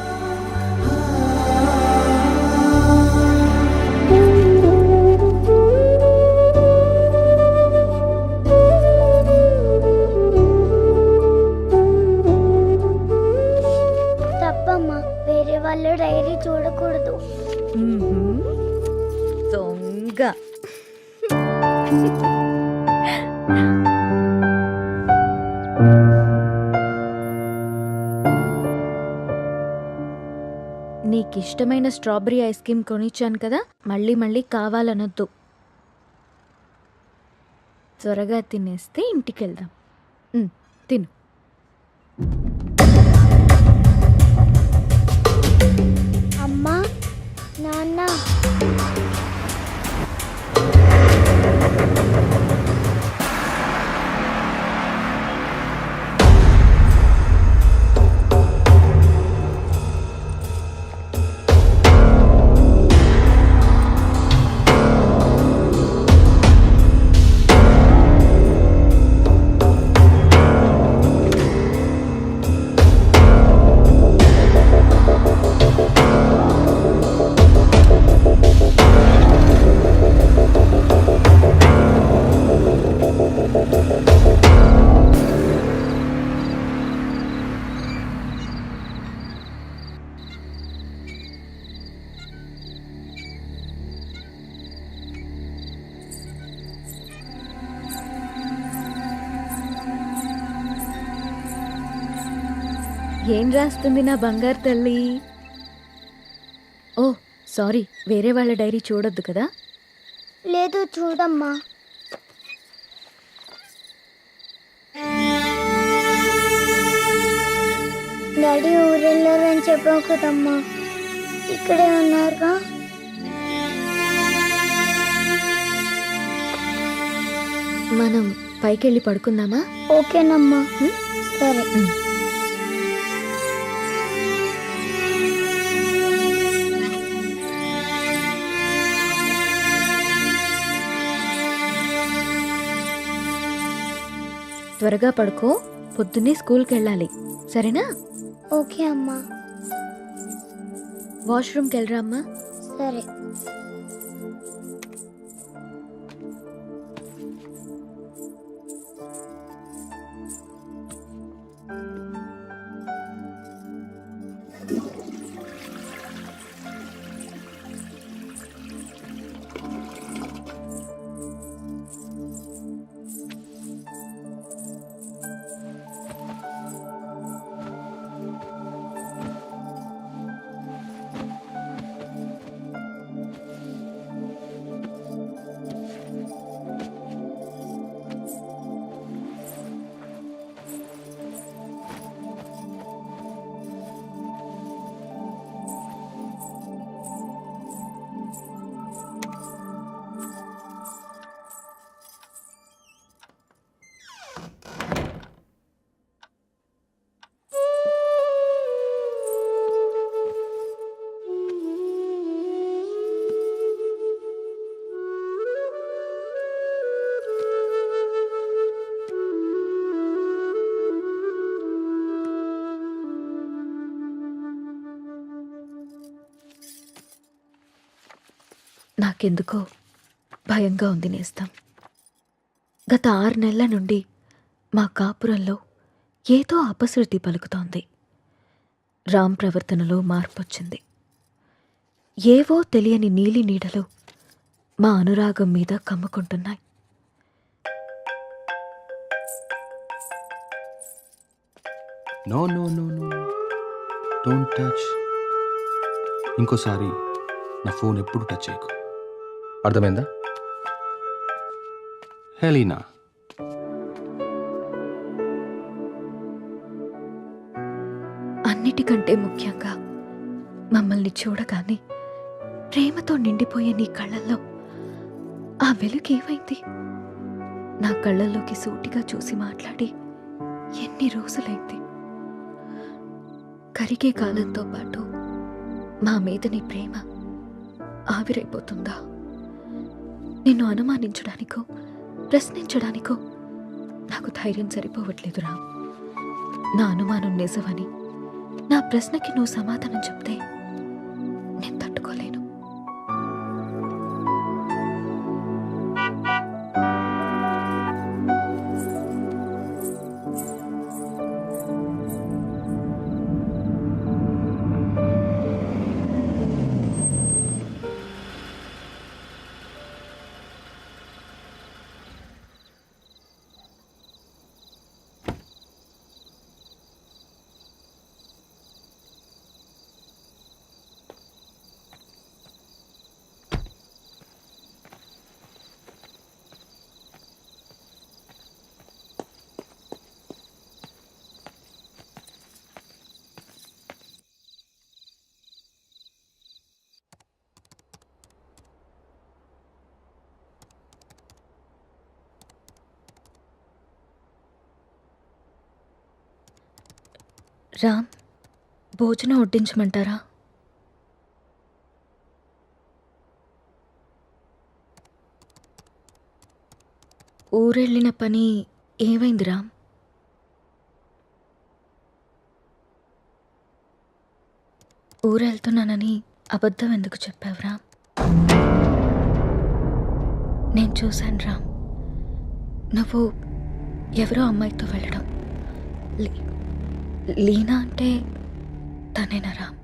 వేరే వాళ్ళ డైరీ చూడకూడదు. దొంగ. నీకిష్టమైన స్ట్రాబెరీ ఐస్ క్రీమ్ కొనిచ్చాను కదా, మళ్ళీ మళ్ళీ కావాలనొద్దు. త్వరగా తినేస్తే ఇంటికెళ్దాం. తిను. అమ్మా, నాన్న. ఏం రాస్తుంది నా బంగారు తల్లి? ఓ సారీ, వేరే వాళ్ళ డైరీ చూడొద్దు కదా. లేదు, చూడమ్మా. డాడీ ఊరెళ్ళారని చెప్పావు కదమ్మా, ఇక్కడే ఉన్నారుగా. మనం పైకెళ్ళి పడుకుందామా? ఓకేనమ్మా. సరే. త్వరగా పడుకో, పొద్దున్నే స్కూల్కి వెళ్ళాలి, సరేనా? ఓకే అమ్మా. వాష్రూమ్కి వెళ్ళరా అమ్మా. సరే. నాకెందుకో భయంగా ఉంది నేస్తం. గత 6 నెలల నుండి మా కాపురంలో ఏదో అపశృతి పలుకుతోంది. రామ్ ప్రవర్తనలో మార్పొచ్చింది. ఏవో తెలియని నీలి నీడలు మా అనురాగం మీద కమ్ముకుంటున్నాయి. No no no no don't touch. ఇంకోసారి నా ఫోన్ ఎప్పుడు టచ్ చేయకు, అర్థమైందా? హెలీనా, అన్నిటికంటే ముఖ్యంగా మమ్మల్ని చూడగానే ప్రేమతో నిండిపోయే నీ కళ్ళల్లో ఆ వెలుగు ఏమైంది? నా కళ్ళల్లోకి సూటిగా చూసి మాట్లాడి ఎన్ని రోజులైంది? కరిగే కాలంతో పాటు మా మీద నీ ప్రేమ ఆవిరైపోతుందా? నిన్ను అనుమానించడానికో ప్రశ్నించడానికో నాకు ధైర్యం సరిపోవట్లేదురా. నా అనుమానం నిజమని, నా ప్రశ్నకి నువ్వు సమాధానం చెప్తే నేను తట్టుకోలేను. రామ్, భోజనం వడ్డించమంటారా? ఊరెళ్ళిన పని ఏమైంది రామ్? ఊరెళ్తున్నానని అబద్ధం ఎందుకు చెప్పావు రామ్? నేను చూశాను రామ్, నువ్వు ఎవరో అమ్మాయితో వెళ్ళడం. లీనా అంటే తనేనా రామ్?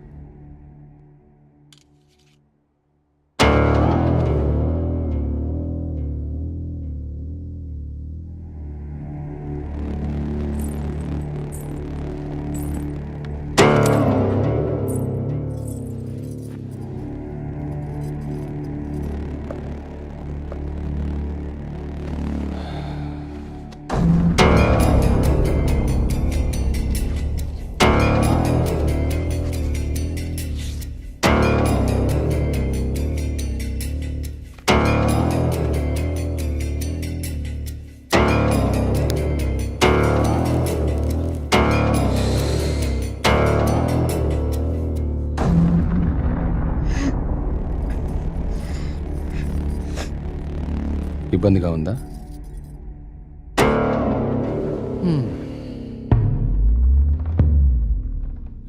ఇబ్బందిగా ఉందా?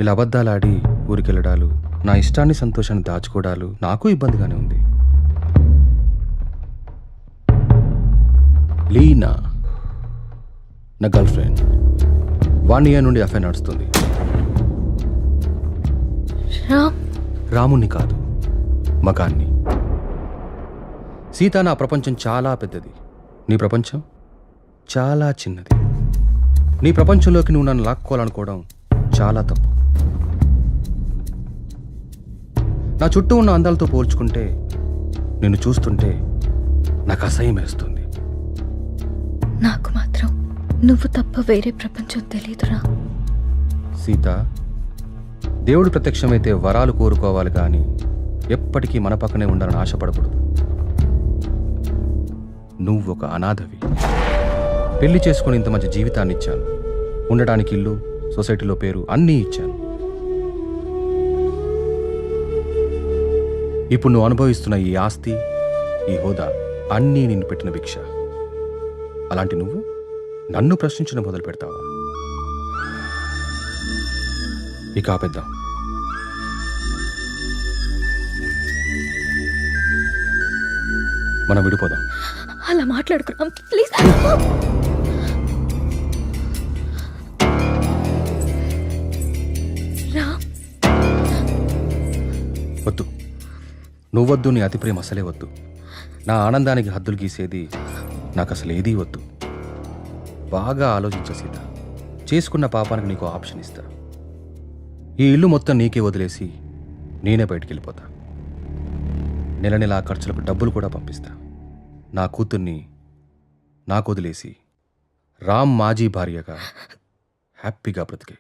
ఇలా అబద్ధాలాడి ఊరికెళ్ళడాలు, నా ఇష్టాన్ని సంతోషాన్ని దాచుకోవడాలు నాకు ఇబ్బందిగానే ఉంది. లీనా నా గర్ల్ ఫ్రెండ్. 1 year నుండి అఫైర్ నడుస్తుంది. రాముణ్ణి కాదు, మగాన్ని. సీత, నా ప్రపంచం చాలా పెద్దది, నీ ప్రపంచం చాలా చిన్నది. నీ ప్రపంచంలోకి నువ్వు నన్ను లాక్కోవాలనుకోవడం చాలా తప్పు. నా చుట్టూ ఉన్న అందాలతో పోల్చుకుంటే నిన్ను చూస్తుంటే నాకు అసహ్యం వేస్తుంది. నాకు మాత్రం నువ్వు తప్ప వేరే ప్రపంచం తెలీదురా. సీత, దేవుడు ప్రత్యక్షమైతే వరాలు కోరుకోవాలి కానీ ఎప్పటికీ మన పక్కనే ఉండాలని ఆశపడకూడదు. నువ్వు ఒక అనాథవి. పెళ్లి చేసుకుని ఇంత మంచి జీవితాన్ని ఇచ్చాను, ఉండడానికి ఇల్లు, సొసైటీలో పేరు అన్నీ ఇచ్చాను. ఇప్పుడు నువ్వు అనుభవిస్తున్న ఈ ఆస్తి, ఈ హోదా అన్నీ నిన్ను పెట్టిన భిక్ష. అలాంటి నువ్వు నన్ను ప్రశ్నించడం మొదలు పెడతావా? ఇక ఆపేద్దాం. మనం విడిపోదాం. అలా మాట్లాడుకు రామ్, ప్లీజ్. రామ్, వద్దు, నువ్వొద్దు, నీ అతి ప్రేమ అసలే వద్దు. నా ఆనందానికి హద్దులు గీసేది నాకు అసలు ఏదీ వద్దు. బాగా ఆలోచించే సీత, చేసుకున్న పాపానికి నీకు ఆప్షన్ ఇస్తా. ఈ ఇల్లు మొత్తం నీకే వదిలేసి నేనే బయటికి వెళ్ళిపోతా. నెల నెల ఆ ఖర్చులకు డబ్బులు కూడా పంపిస్తా. నా కూతుర్ని నాకు వదిలేసి రామ్ మాజీ భార్యగా హ్యాపీగా బ్రతికే.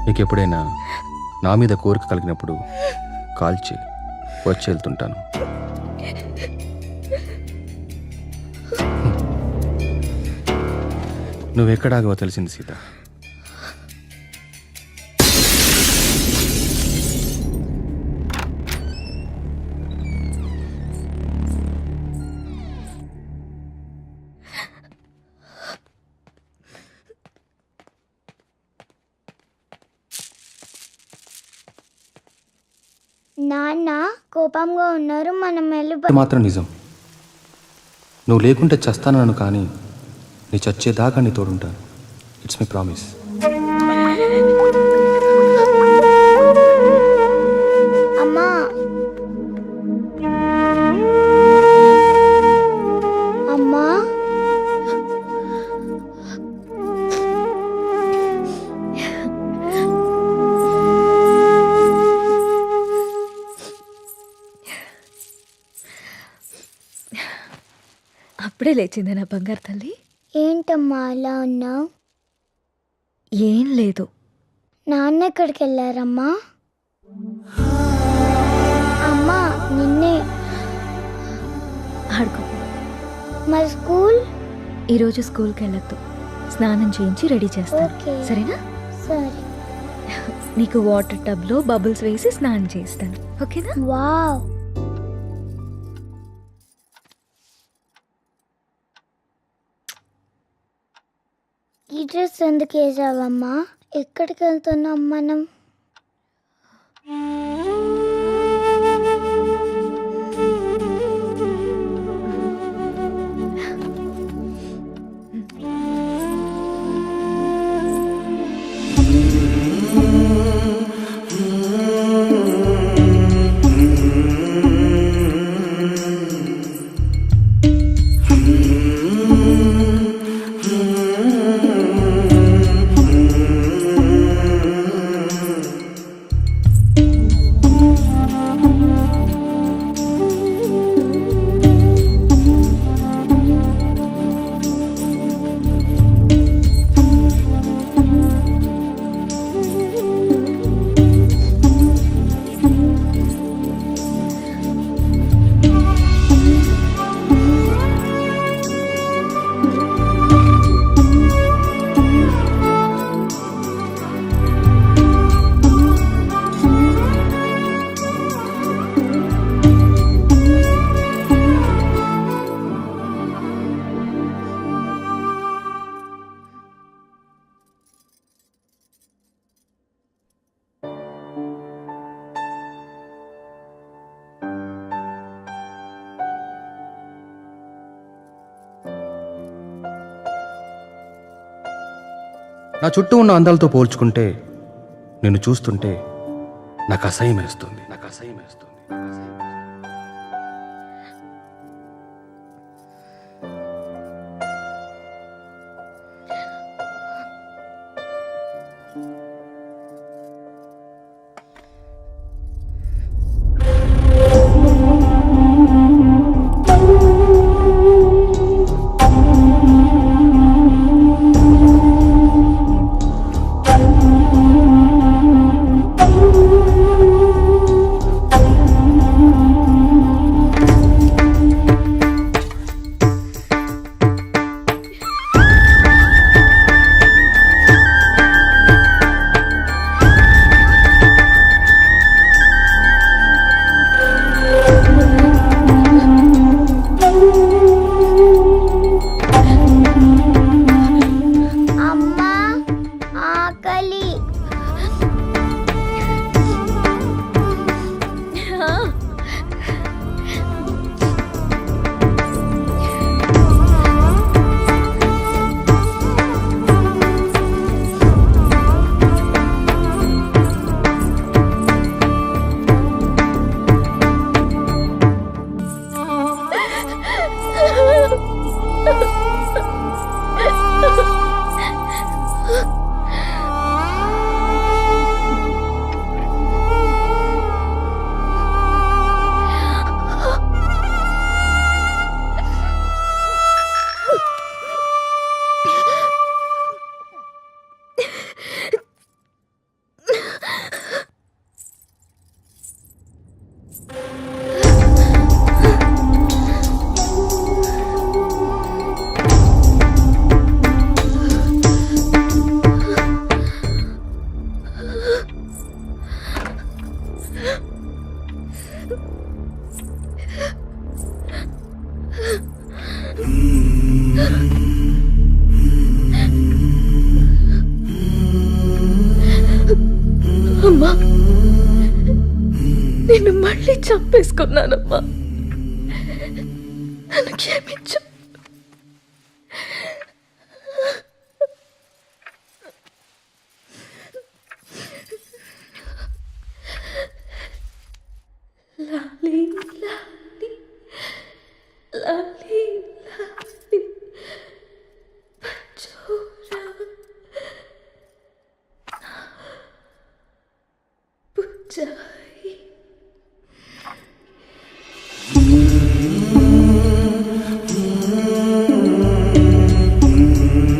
నీకెప్పుడైనా నా మీద కోరిక కలిగినప్పుడు కాల్ చేయి, వచ్చి వెళ్తుంటాను. నువ్వెక్కడాగో తెలిసింది సీత. నాన్న కోపంగా ఉన్నారు, మనం వెళ్ళి ఇది మాత్రం నిజం. నువ్వు లేకుంటే చస్తానను, కానీ నీ చచ్చేదాకా నీ తోడుంటాను. It's my promise. అమ్మా, అమ్మా, అప్పుడే లేచిందా నా బంగారు తల్లి? ఏంటమ్మా అలా ఉన్నావు? ఏం లేదు. నాన్న ఎక్కడికి వెళ్ళారమ్మా? అమ్మా, నిన్నే. ఆడుకో. మరి స్కూల్? ఈరోజు స్కూల్కి వెళ్ళొద్దు. స్నానం చేయించి రెడీ చేస్తాను, ఓకే. సరేనా? సరే. నీకు వాటర్ టబ్లో బబుల్స్ వేసి స్నానం చేస్తాను, ఓకేనా? వావ్. ఈ డ్రెస్ ఎందుకు వేసావమ్మా? ఎక్కడికి వెళ్తున్నాం మనం? నా చుట్టూ ఉన్న అందాలతో పోల్చుకుంటే నిన్ను చూస్తుంటే నాకు అసహ్యం వేస్తుంది. చంపేసుకున్నానమ్మా. నన్ను క్షమించు. లాలీ లాలీ లాలీ లాలీ పచ్చోరా పుచ్చా